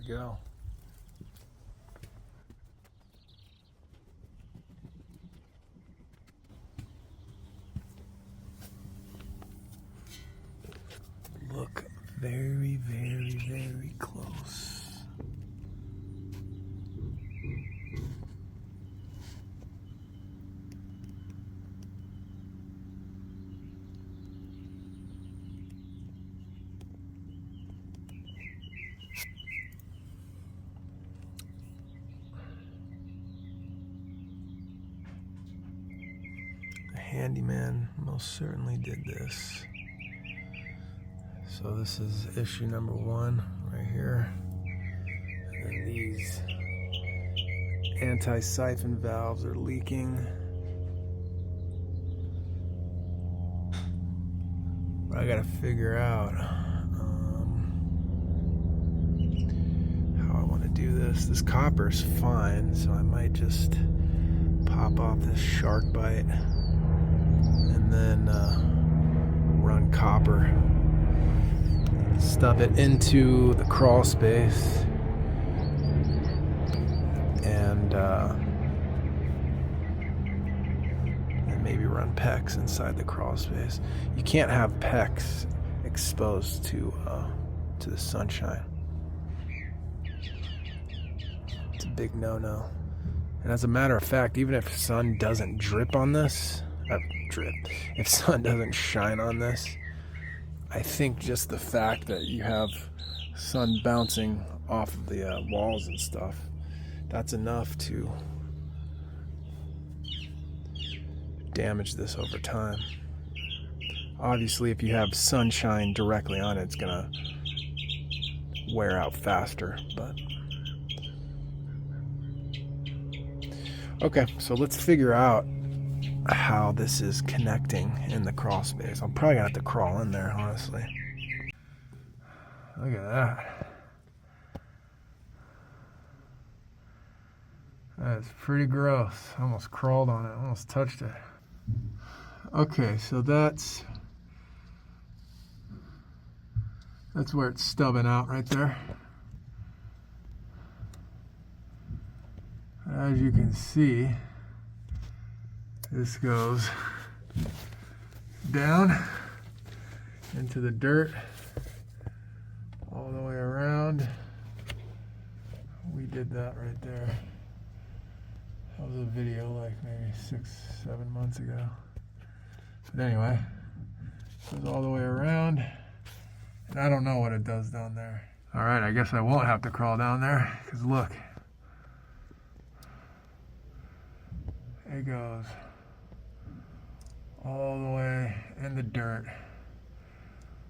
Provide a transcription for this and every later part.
go. Look very, very, very close. The handyman most certainly did this. So this is issue number 1 right here. And these anti-siphon valves are leaking. But I gotta figure out how I want to do this. This copper's fine, so I might just pop off this shark bite and then run copper. Stub it into the crawl space and maybe run PEX inside the crawl space. You can't have PEX exposed to the sunshine. It's a big no-no. And as a matter of fact, even if sun doesn't drip on this, if sun doesn't shine on this, I think just the fact that you have sun bouncing off of the walls and stuff, that's enough to damage this over time. Obviously, if you have sunshine directly on it, it's gonna wear out faster, but okay, so let's figure out how this is connecting in the crawl space. I'm probably gonna have to crawl in there, honestly. Look at that. That's pretty gross. I almost crawled on it, almost touched it. Okay, so that's where it's stubbing out right there. As you can see, this goes down into the dirt all the way around. We did that right there. That was a video like maybe 6-7 months ago. But anyway, it goes all the way around. And I don't know what it does down there. Alright, I guess I won't have to crawl down there, because look. It goes all the way in the dirt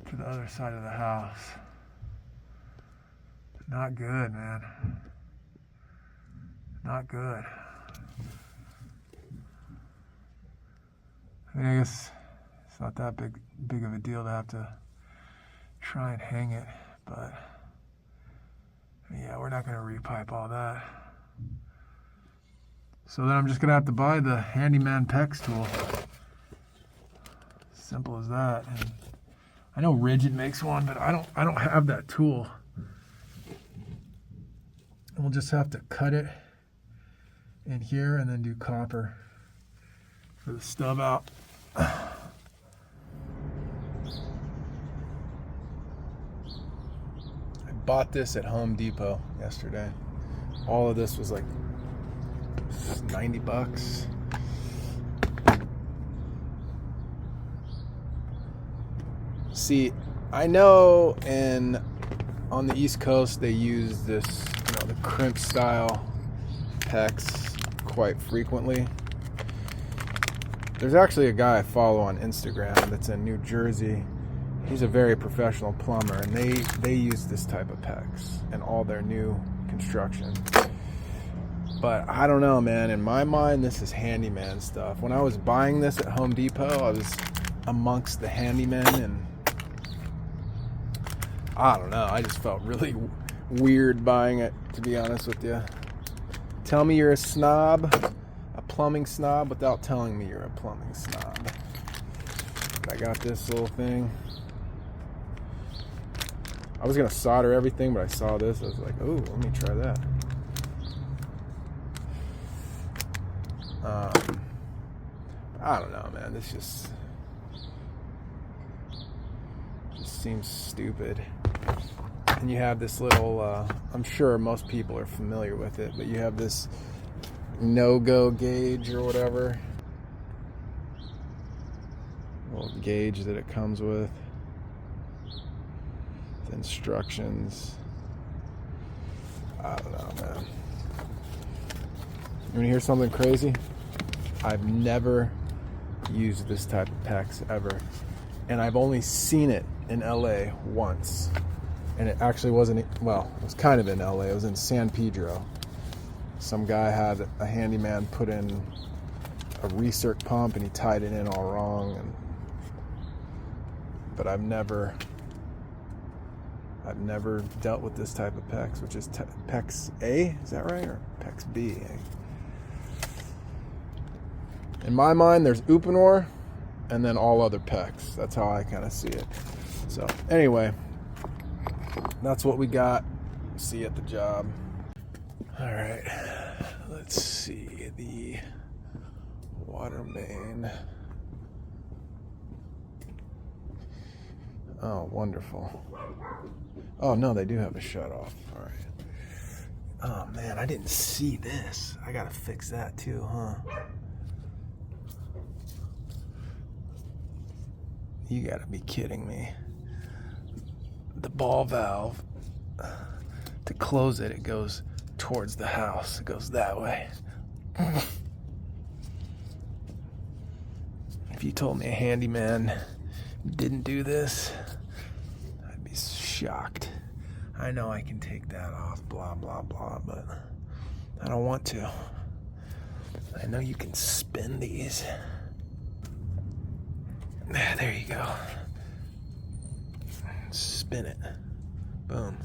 to the other side of the house. Not good, man. Not good. I mean, I guess it's not that big of a deal to have to try and hang it, but yeah, we're not going to repipe all that. So then I'm just going to have to buy the handyman PEX tool. Simple as that. And I know Rigid makes one, but I don't have that tool. And we'll just have to cut it in here and then do copper for the stub out. I bought this at Home Depot yesterday. All of this was like $90. See, I know on the East Coast they use this, the crimp style PEX quite frequently. There's actually a guy I follow on Instagram that's in New Jersey. He's a very professional plumber, and they use this type of PEX in all their new construction. But I don't know, man. In my mind, this is handyman stuff. When I was buying this at Home Depot, I was amongst the handymen, and I don't know. I just felt really weird buying it, to be honest with you. Tell me you're a snob, a plumbing snob, without telling me you're a plumbing snob. I got this little thing. I was gonna solder everything, but I saw this. I was like, oh, let me try that. I don't know, man. This just seems stupid. And you have this little, I'm sure most people are familiar with it, but you have this no-go gauge or whatever. Little gauge that it comes with instructions. I don't know, man. You want to hear something crazy? I've never used this type of PEX ever, and I've only seen it in LA once, and it actually wasn't, well, it was kind of in LA. It was in San Pedro. Some guy had a handyman put in a recirc pump and he tied it in all wrong, but I've never dealt with this type of PEX, which is PEX A, is that right? Or PEX B? In my mind, there's Uponor and then all other PEX. That's how I kind of see it. So anyway, that's what we got. See you at the job. All right, let's see the water main. Oh, wonderful. Oh, no, they do have a shut off. All right. Oh, man, I didn't see this. I got to fix that too, huh? You got to be kidding me. The ball valve, to close it, it goes towards the house. It goes that way. If you told me a handyman didn't do this, I'd be shocked. I know I can take that off, blah, blah, blah, but I don't want to. I know you can spin these. There you go. Spin it. Boom.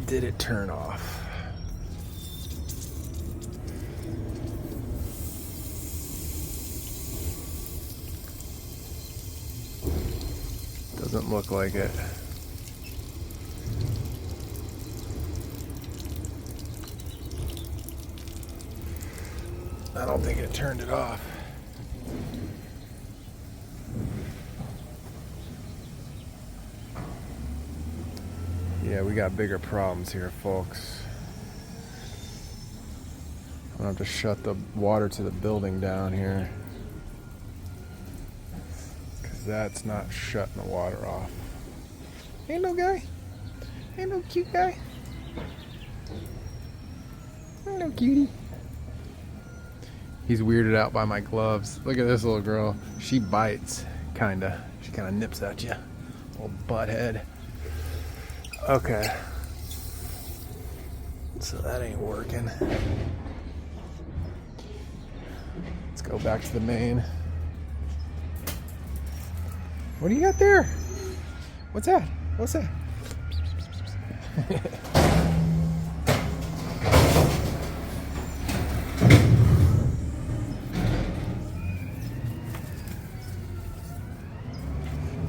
Did it turn off? Doesn't look like it. I don't think it turned it off. Yeah, we got bigger problems here, folks. I'm gonna have to shut the water to the building down here, because that's not shutting the water off. Ain't no guy. Ain't no cute guy. Ain't no cutie. He's weirded out by my gloves. Look at this little girl. She bites, kinda. She kinda nips at you. Little butthead. Okay. So that ain't working. Let's go back to the main. What do you got there? What's that? What's that?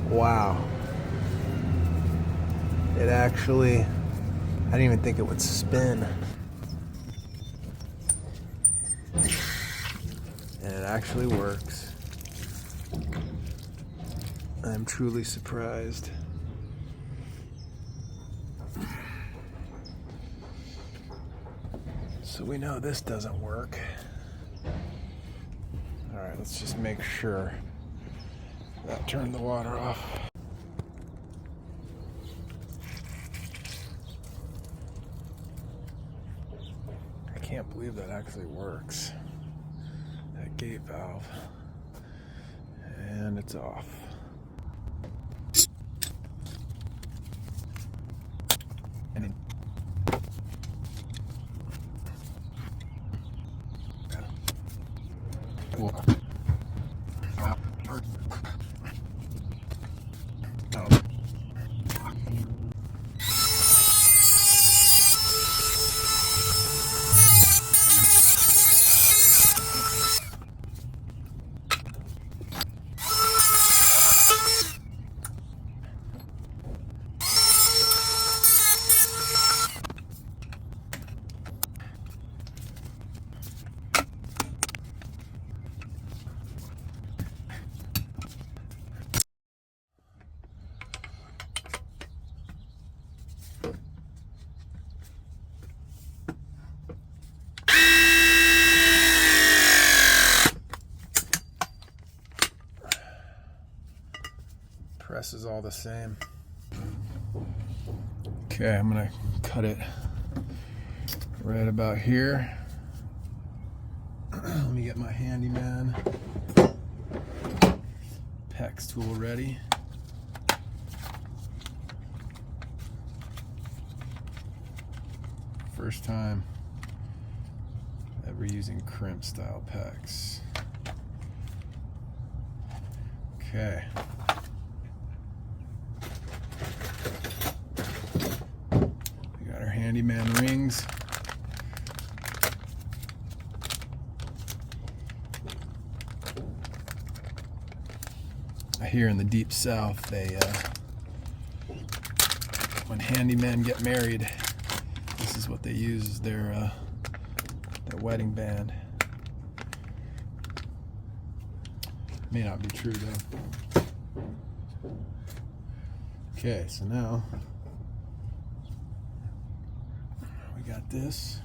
Wow. It actually, I didn't even think it would spin. And it actually works. I'm truly surprised. So we know this doesn't work. All right, let's just make sure that turned the water off. I can't believe that actually works. That gate valve. And it's off. And it this is all the same. Okay, I'm gonna cut it right about here. Let me get my handyman PEX tool ready. First time ever using crimp style PEX. Okay. We got our handyman rings. Here in the deep south, they when handymen get married, this is what they use as their wedding band. May not be true though. Okay, so now we got this.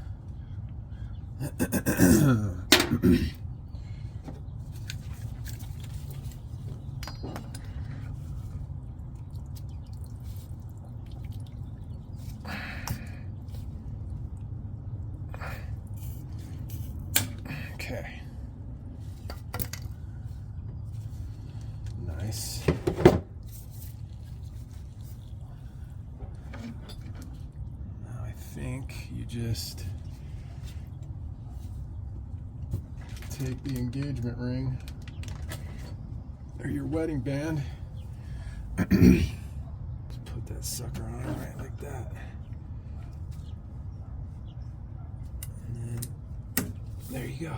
Okay. Nice. Now I think you just take the engagement ring or your wedding band. Just put that sucker on right like that. And then there you go.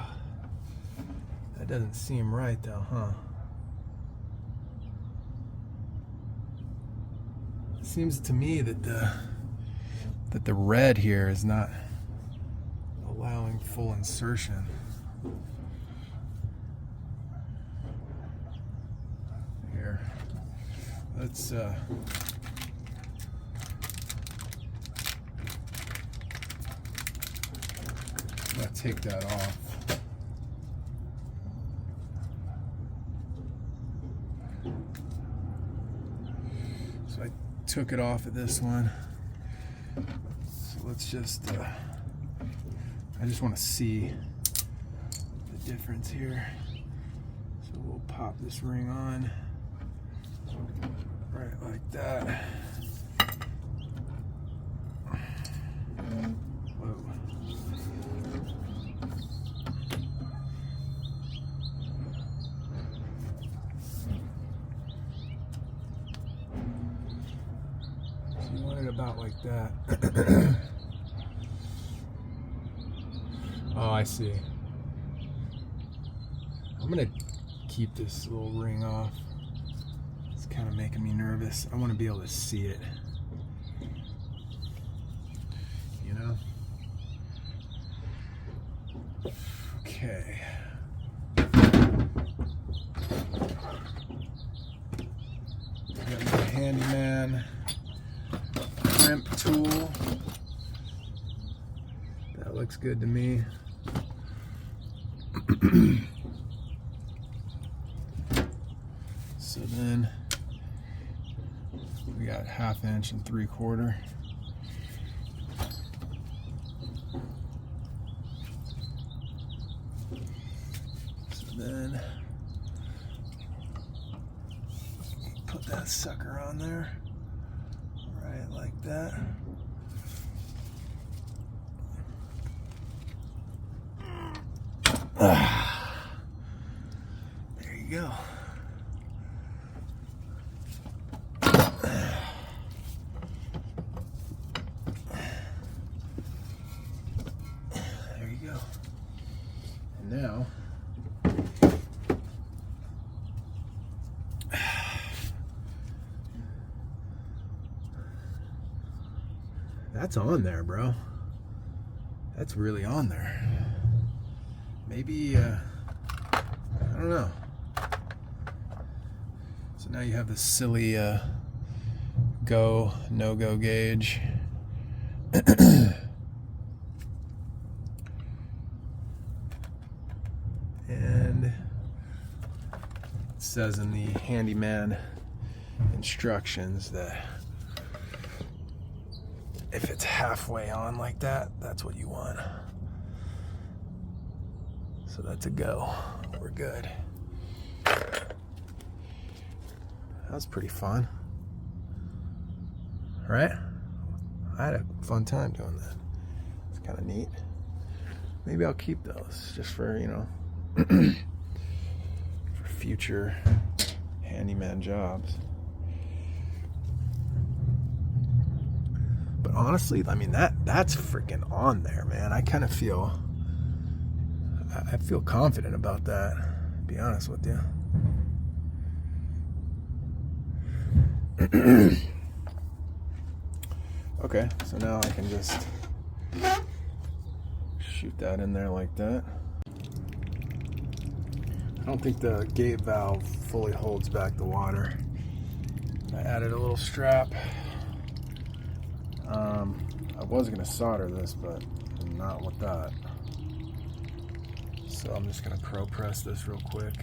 That doesn't seem right though, huh? It seems to me that the red here is not allowing full insertion. Here. Let's take that off. So I took it off of this one. So let's just, I just want to see the difference here. So we'll pop this ring on right like that. You want it about like that. Oh, I see. I'm gonna keep this little ring off. It's kind of making me nervous. I want to be able to see it. You know? Okay. Got my handyman crimp tool. That looks good to me. So then we got 1/2 inch and 3/4. So then put that sucker on there, right like that. There you go. There you go. And now that's on there, bro. That's really on there. Maybe, I don't know. So now you have this silly go, no-go gauge. And it says in the handyman instructions that if it's halfway on like that, that's what you want. So that's a go. We're good. That was pretty fun. Right? I had a fun time doing that. It's kind of neat. Maybe I'll keep those just for, you know, for future handyman jobs. But honestly, I mean, that's freaking on there, man. I kind of feel, I feel confident about that, to be honest with you. Okay, so now I can just shoot that in there like that. I don't think the gate valve fully holds back the water. I added a little strap. I was gonna solder this, but not with that. So I'm just gonna pro press this real quick.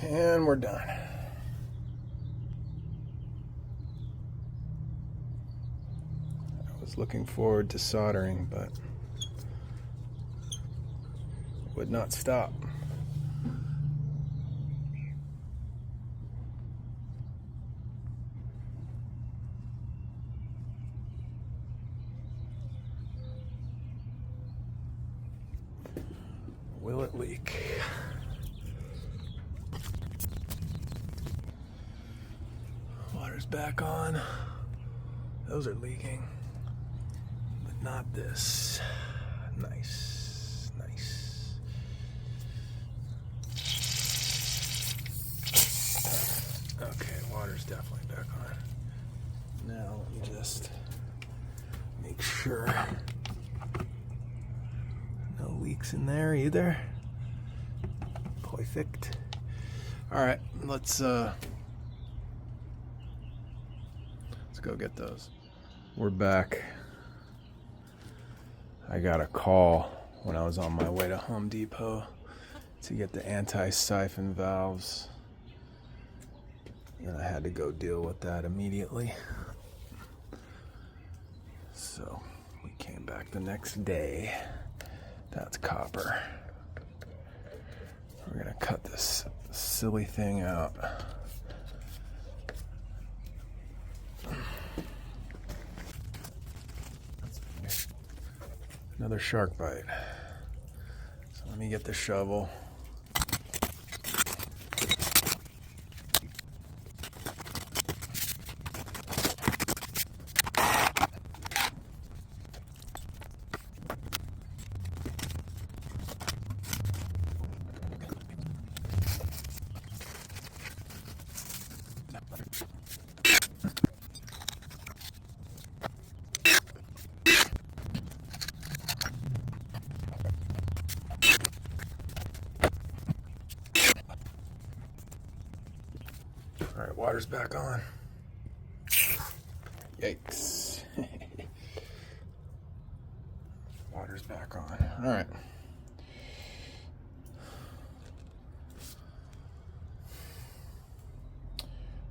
And we're done. I was looking forward to soldering, but it would not stop. Will it leak? Water's back on. Those are leaking, but not this. Nice, nice. Okay, water's definitely back on. Now let me just make sure no leaks in there either. Perfect. All right, let's go get those. We're back. I got a call when I was on my way to Home Depot to get the anti-siphon valves, and I had to go deal with that immediately. So we came back the next day. That's copper. We're gonna cut this silly thing out. Another shark bite. So let me get the shovel. All right, water's back on. Yikes. Water's back on. All right.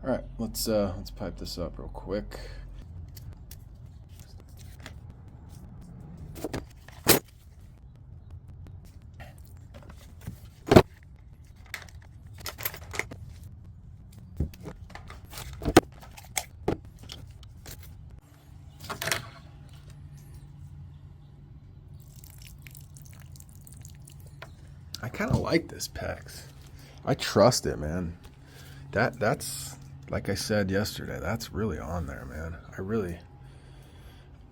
All right, let's pipe this up real quick. kind of like this PEX. I trust it, man. That's like I said yesterday. That's really on there, man.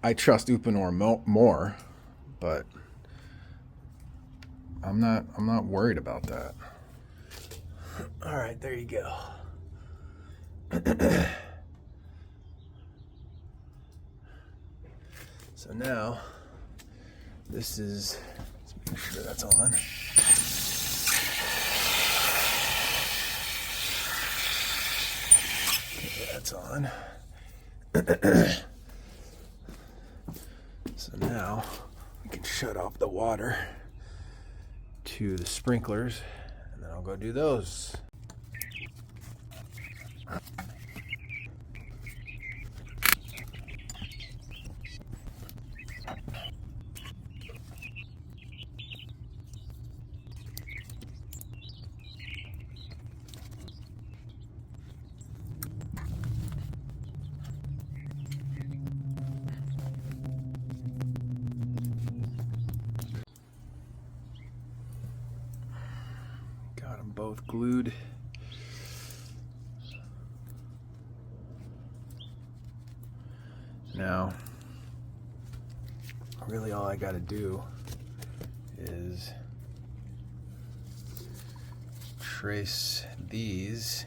I trust Uponor more, but I'm not worried about that. All right, there you go. So now this is, let's make sure that's on. Okay, that's on. So now we can shut off the water to the sprinklers, and then I'll go do those. Got them both glued. Now, really all I got to do is trace these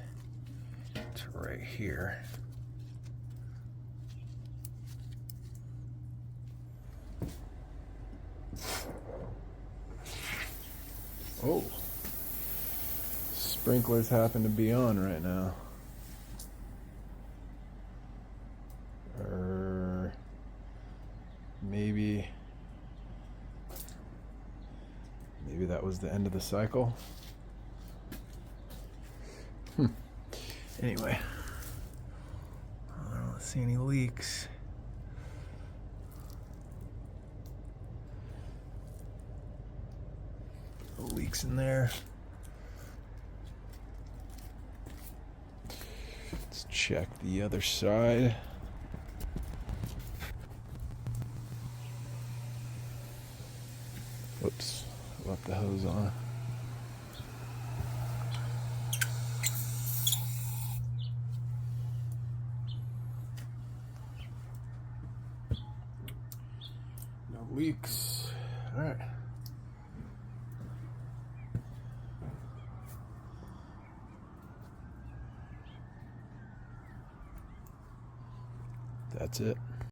to right here. Oh, sprinklers happen to be on right now. Or maybe that was the end of the cycle. Anyway, I don't see any leaks. No leaks in there. Let's check the other side. Oops, left the hose on. No leaks. All right. That's it.